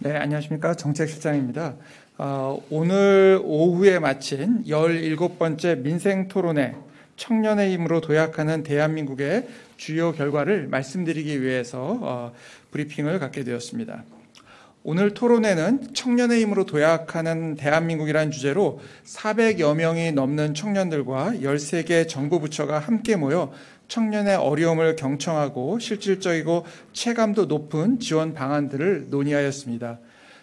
네, 안녕하십니까. 정책실장입니다. 오늘 오후에 마친 17번째 민생토론회 청년의 힘으로 도약하는 대한민국의 주요 결과를 말씀드리기 위해서 브리핑을 갖게 되었습니다. 오늘 토론회는 청년의 힘으로 도약하는 대한민국이라는 주제로 400여 명이 넘는 청년들과 13개 정부 부처가 함께 모여 청년의 어려움을 경청하고 실질적이고 체감도 높은 지원 방안들을 논의하였습니다.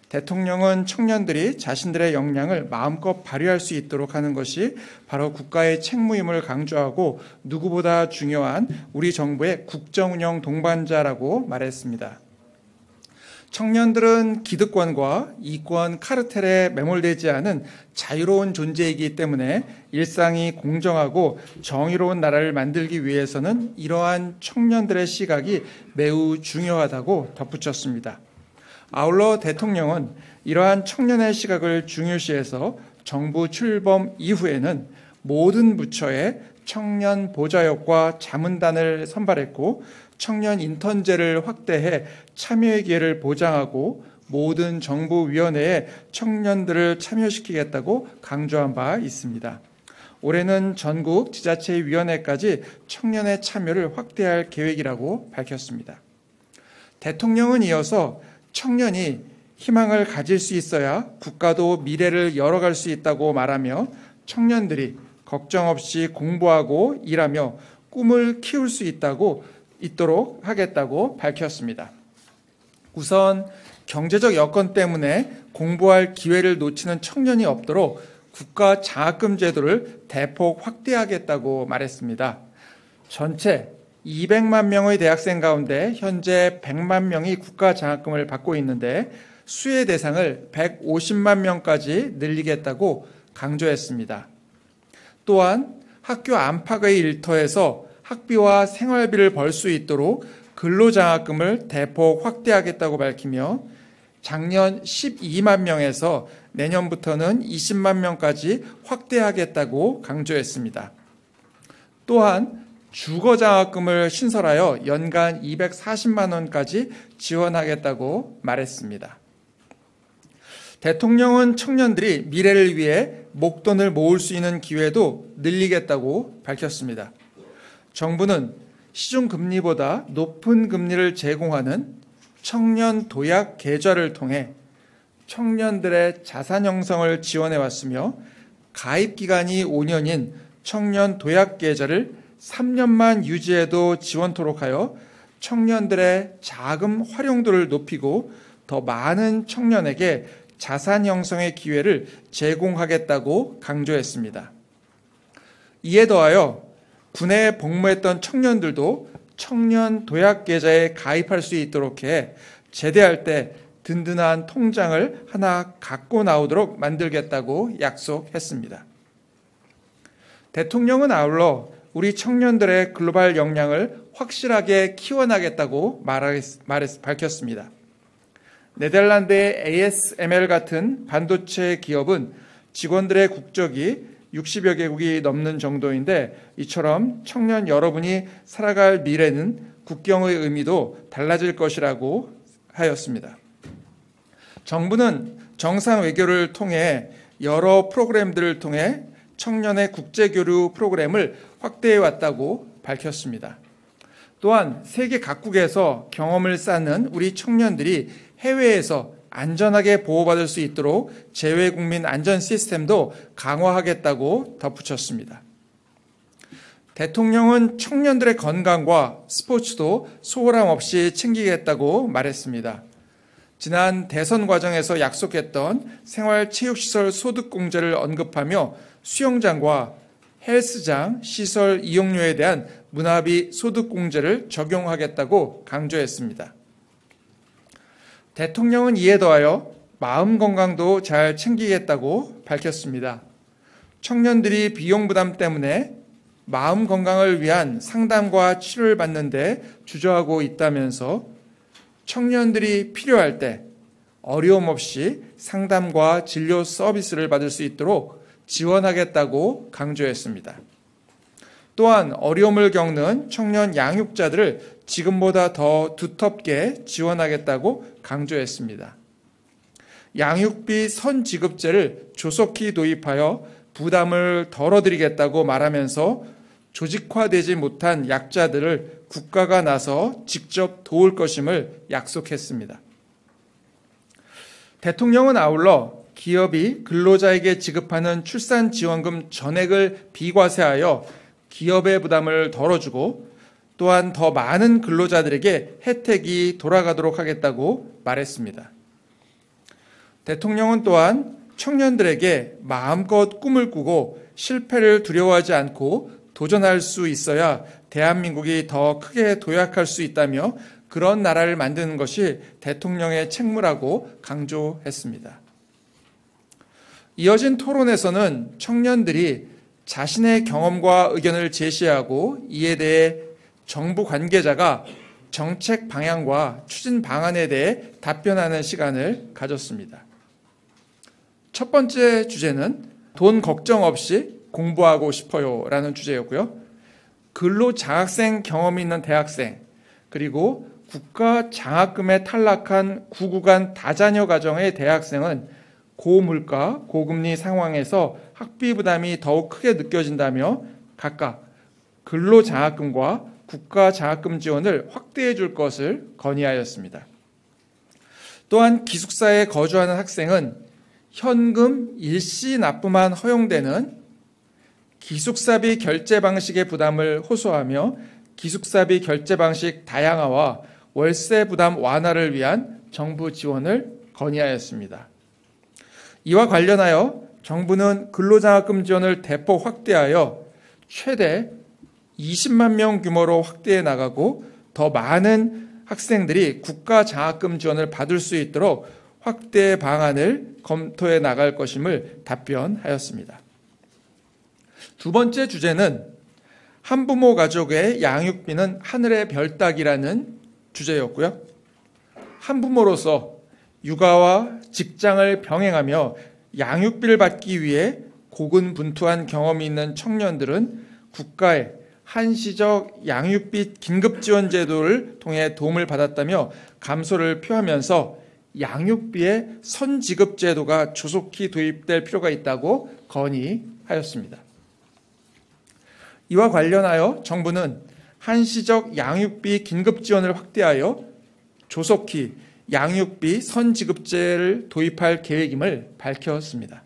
대통령은 청년들이 자신들의 역량을 마음껏 발휘할 수 있도록 하는 것이 바로 국가의 책무임을 강조하고 누구보다 중요한 우리 정부의 국정운영 동반자라고 말했습니다. 청년들은 기득권과 이권 카르텔에 매몰되지 않은 자유로운 존재이기 때문에 일상이 공정하고 정의로운 나라를 만들기 위해서는 이러한 청년들의 시각이 매우 중요하다고 덧붙였습니다. 아울러 대통령은 이러한 청년의 시각을 중요시해서 정부 출범 이후에는 모든 부처에 청년 보좌역과 자문단을 선발했고 청년 인턴제를 확대해 참여의 기회를 보장하고 모든 정부위원회에 청년들을 참여시키겠다고 강조한 바 있습니다. 올해는 전국 지자체위원회까지 청년의 참여를 확대할 계획이라고 밝혔습니다. 대통령은 이어서 청년이 희망을 가질 수 있어야 국가도 미래를 열어갈 수 있다고 말하며 청년들이 걱정 없이 공부하고 일하며 꿈을 키울 수 있도록 하겠다고 밝혔습니다. 우선 경제적 여건 때문에 공부할 기회를 놓치는 청년이 없도록 국가 장학금 제도를 대폭 확대하겠다고 말했습니다. 전체 200만 명의 대학생 가운데 현재 100만 명이 국가 장학금을 받고 있는데 수혜 대상을 150만 명까지 늘리겠다고 강조했습니다. 또한 학교 안팎의 일터에서 학비와 생활비를 벌 수 있도록 근로장학금을 대폭 확대하겠다고 밝히며 작년 12만 명에서 내년부터는 20만 명까지 확대하겠다고 강조했습니다. 또한 주거장학금을 신설하여 연간 240만 원까지 지원하겠다고 말했습니다. 대통령은 청년들이 미래를 위해 목돈을 모을 수 있는 기회도 늘리겠다고 밝혔습니다. 정부는 시중금리보다 높은 금리를 제공하는 청년 도약 계좌를 통해 청년들의 자산 형성을 지원해 왔으며 가입 기간이 5년인 청년 도약 계좌를 3년만 유지해도 지원토록 하여 청년들의 자금 활용도를 높이고 더 많은 청년에게 자산 형성의 기회를 제공하겠다고 강조했습니다. 이에 더하여 군에 복무했던 청년들도 청년 도약 계좌에 가입할 수 있도록 해 제대할 때 든든한 통장을 하나 갖고 나오도록 만들겠다고 약속했습니다. 대통령은 아울러 우리 청년들의 글로벌 역량을 확실하게 키워나겠다고 밝혔습니다. 네덜란드의 ASML 같은 반도체 기업은 직원들의 국적이 60여 개국이 넘는 정도인데 이처럼 청년 여러분이 살아갈 미래는 국경의 의미도 달라질 것이라고 하였습니다. 정부는 정상 외교를 통해 여러 프로그램들을 통해 청년의 국제교류 프로그램을 확대해 왔다고 밝혔습니다. 또한 세계 각국에서 경험을 쌓는 우리 청년들이 해외에서 안전하게 보호받을 수 있도록 재외국민 안전 시스템도 강화하겠다고 덧붙였습니다. 대통령은 청년들의 건강과 스포츠도 소홀함 없이 챙기겠다고 말했습니다. 지난 대선 과정에서 약속했던 생활체육시설 소득공제를 언급하며 수영장과 헬스장 시설 이용료에 대한 문화비 소득공제를 적용하겠다고 강조했습니다. 대통령은 이에 더하여 마음 건강도 잘 챙기겠다고 밝혔습니다. 청년들이 비용 부담 때문에 마음 건강을 위한 상담과 치료를 받는데 주저하고 있다면서 청년들이 필요할 때 어려움 없이 상담과 진료 서비스를 받을 수 있도록 지원하겠다고 강조했습니다. 또한 어려움을 겪는 청년 양육자들을 지금보다 더 두텁게 지원하겠다고 강조했습니다. 양육비 선지급제를 조속히 도입하여 부담을 덜어드리겠다고 말하면서 조직화되지 못한 약자들을 국가가 나서 직접 도울 것임을 약속했습니다. 대통령은 아울러 기업이 근로자에게 지급하는 출산지원금 전액을 비과세하여 기업의 부담을 덜어주고 또한 더 많은 근로자들에게 혜택이 돌아가도록 하겠다고 말했습니다. 대통령은 또한 청년들에게 마음껏 꿈을 꾸고 실패를 두려워하지 않고 도전할 수 있어야 대한민국이 더 크게 도약할 수 있다며 그런 나라를 만드는 것이 대통령의 책무라고 강조했습니다. 이어진 토론에서는 청년들이 자신의 경험과 의견을 제시하고 이에 대해 정부 관계자가 정책 방향과 추진 방안에 대해 답변하는 시간을 가졌습니다. 첫 번째 주제는 돈 걱정 없이 공부하고 싶어요 라는 주제였고요. 근로장학생 경험이 있는 대학생, 그리고 국가 장학금에 탈락한 구구간 다자녀 가정의 대학생은 고물가, 고금리 상황에서 학비 부담이 더욱 크게 느껴진다며 각각 근로장학금과 국가장학금 지원을 확대해 줄 것을 건의하였습니다. 또한 기숙사에 거주하는 학생은 현금 일시 납부만 허용되는 기숙사비 결제 방식의 부담을 호소하며 기숙사비 결제 방식 다양화와 월세 부담 완화를 위한 정부 지원을 건의하였습니다. 이와 관련하여 정부는 근로장학금 지원을 대폭 확대하여 최대 20만 명 규모로 확대해 나가고 더 많은 학생들이 국가장학금 지원을 받을 수 있도록 확대 방안을 검토해 나갈 것임을 답변하였습니다. 두 번째 주제는 한부모 가족의 양육비는 하늘의 별 따기라는 주제였고요. 한부모로서 육아와 직장을 병행하며 양육비를 받기 위해 고군분투한 경험이 있는 청년들은 국가의 한시적 양육비 긴급지원 제도를 통해 도움을 받았다며 감소를 표하면서 양육비의 선지급 제도가 조속히 도입될 필요가 있다고 건의하였습니다. 이와 관련하여 정부는 한시적 양육비 긴급지원을 확대하여 조속히 양육비 선지급제를 도입할 계획임을 밝혔습니다.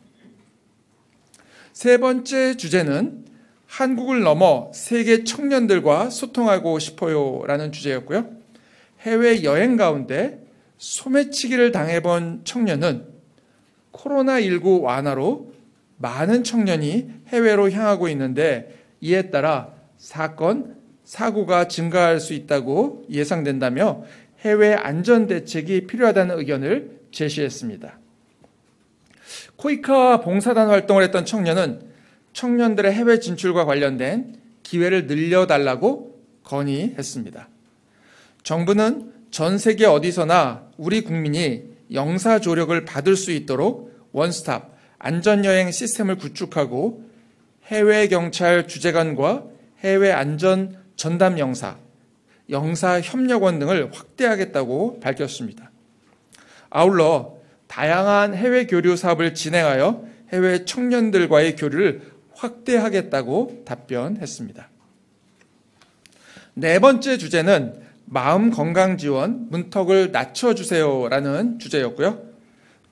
세 번째 주제는 한국을 넘어 세계 청년들과 소통하고 싶어요 라는 주제였고요. 해외여행 가운데 소매치기를 당해본 청년은 코로나19 완화로 많은 청년이 해외로 향하고 있는데 이에 따라 사건, 사고가 증가할 수 있다고 예상된다며 해외 안전 대책이 필요하다는 의견을 제시했습니다. 코이카 봉사단 활동을 했던 청년은 청년들의 해외 진출과 관련된 기회를 늘려달라고 건의했습니다. 정부는 전 세계 어디서나 우리 국민이 영사 조력을 받을 수 있도록 원스톱 안전여행 시스템을 구축하고 해외 경찰 주재관과 해외 안전 전담 영사, 영사협력원 등을 확대하겠다고 밝혔습니다. 아울러 다양한 해외 교류 사업을 진행하여 해외 청년들과의 교류를 확대하겠다고 답변했습니다. 네 번째 주제는 마음 건강 지원 문턱을 낮춰주세요라는 주제였고요.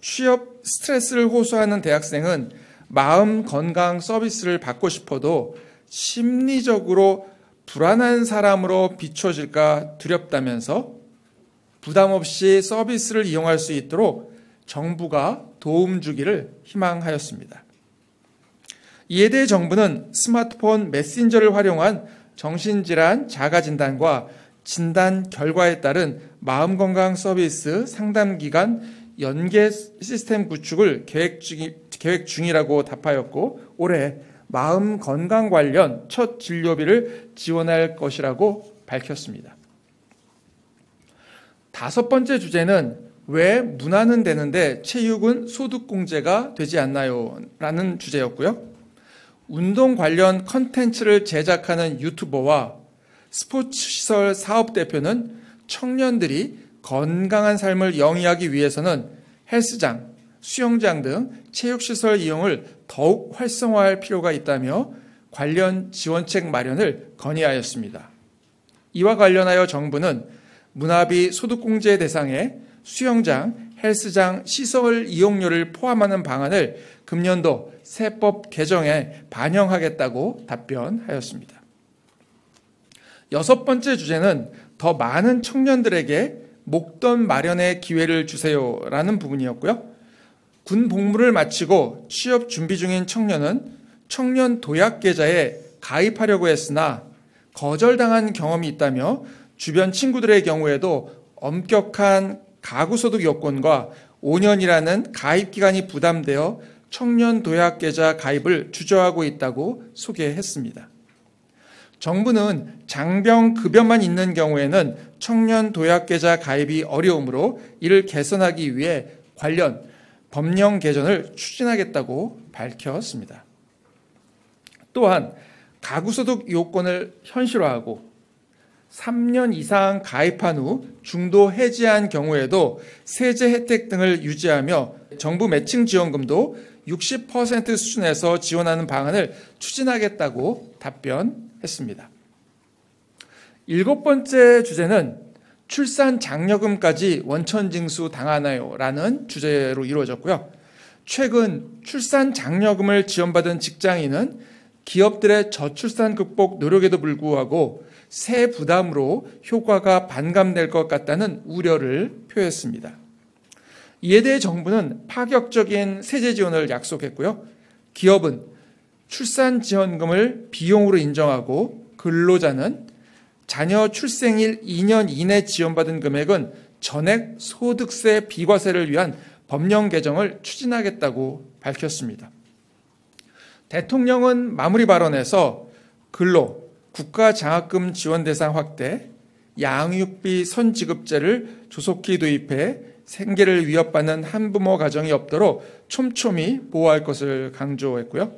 취업 스트레스를 호소하는 대학생은 마음 건강 서비스를 받고 싶어도 심리적으로 불안한 사람으로 비춰질까 두렵다면서 부담 없이 서비스를 이용할 수 있도록 정부가 도움 주기를 희망하였습니다. 이에 대해 정부는 스마트폰 메신저를 활용한 정신질환 자가진단과 진단 결과에 따른 마음건강 서비스 상담기관 연계 시스템 구축을 계획 중이라고 답하였고 올해 마음 건강 관련 첫 진료비를 지원할 것이라고 밝혔습니다. 다섯 번째 주제는 왜 문화는 되는데 체육은 소득공제가 되지 않나요? 라는 주제였고요. 운동 관련 컨텐츠를 제작하는 유튜버와 스포츠시설 사업대표는 청년들이 건강한 삶을 영위하기 위해서는 헬스장, 수영장 등 체육시설 이용을 더욱 활성화할 필요가 있다며 관련 지원책 마련을 건의하였습니다. 이와 관련하여 정부는 문화비 소득공제 대상에 수영장, 헬스장 시설 이용료를 포함하는 방안을 금년도 세법 개정에 반영하겠다고 답변하였습니다. 여섯 번째 주제는 더 많은 청년들에게 목돈 마련의 기회를 주세요라는 부분이었고요. 군 복무를 마치고 취업 준비 중인 청년은 청년 도약 계좌에 가입하려고 했으나 거절당한 경험이 있다며 주변 친구들의 경우에도 엄격한 가구소득 요건과 5년이라는 가입 기간이 부담되어 청년 도약 계좌 가입을 주저하고 있다고 소개했습니다. 정부는 장병 급여만 있는 경우에는 청년 도약 계좌 가입이 어려우므로 이를 개선하기 위해 관련 법령 개정을 추진하겠다고 밝혔습니다. 또한 가구소득 요건을 현실화하고 3년 이상 가입한 후 중도 해지한 경우에도 세제 혜택 등을 유지하며 정부 매칭 지원금도 60% 수준에서 지원하는 방안을 추진하겠다고 답변했습니다. 일곱 번째 주제는 출산 장려금까지 원천 징수 당하나요라는 주제로 이루어졌고요. 최근 출산 장려금을 지원받은 직장인은 기업들의 저출산 극복 노력에도 불구하고 세 부담으로 효과가 반감될 것 같다는 우려를 표했습니다. 이에 대해 정부는 파격적인 세제 지원을 약속했고요. 기업은 출산 지원금을 비용으로 인정하고 근로자는 자녀 출생일 2년 이내 지원받은 금액은 전액 소득세 비과세를 위한 법령 개정을 추진하겠다고 밝혔습니다. 대통령은 마무리 발언에서 근로, 국가장학금 지원 대상 확대, 양육비 선지급제를 조속히 도입해 생계를 위협받는 한부모 가정이 없도록 촘촘히 보호할 것을 강조했고요.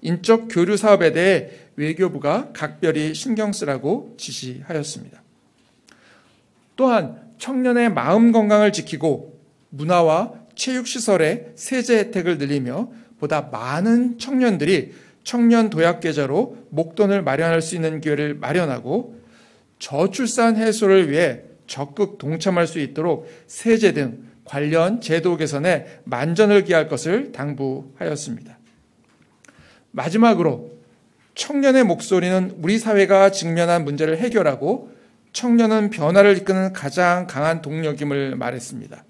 인적 교류 사업에 대해 외교부가 각별히 신경 쓰라고 지시하였습니다. 또한 청년의 마음 건강을 지키고 문화와 체육시설의 세제 혜택을 늘리며 보다 많은 청년들이 청년 도약 계좌로 목돈을 마련할 수 있는 기회를 마련하고 저출산 해소를 위해 적극 동참할 수 있도록 세제 등 관련 제도 개선에 만전을 기할 것을 당부하였습니다. 마지막으로 청년의 목소리는 우리 사회가 직면한 문제를 해결하고 청년은 변화를 이끄는 가장 강한 동력임을 말했습니다.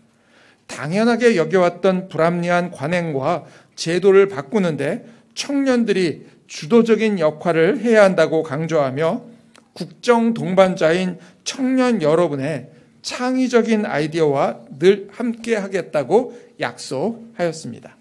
당연하게 여겨왔던 불합리한 관행과 제도를 바꾸는데 청년들이 주도적인 역할을 해야 한다고 강조하며 국정 동반자인 청년 여러분의 창의적인 아이디어와 늘 함께 하겠다고 약속하였습니다.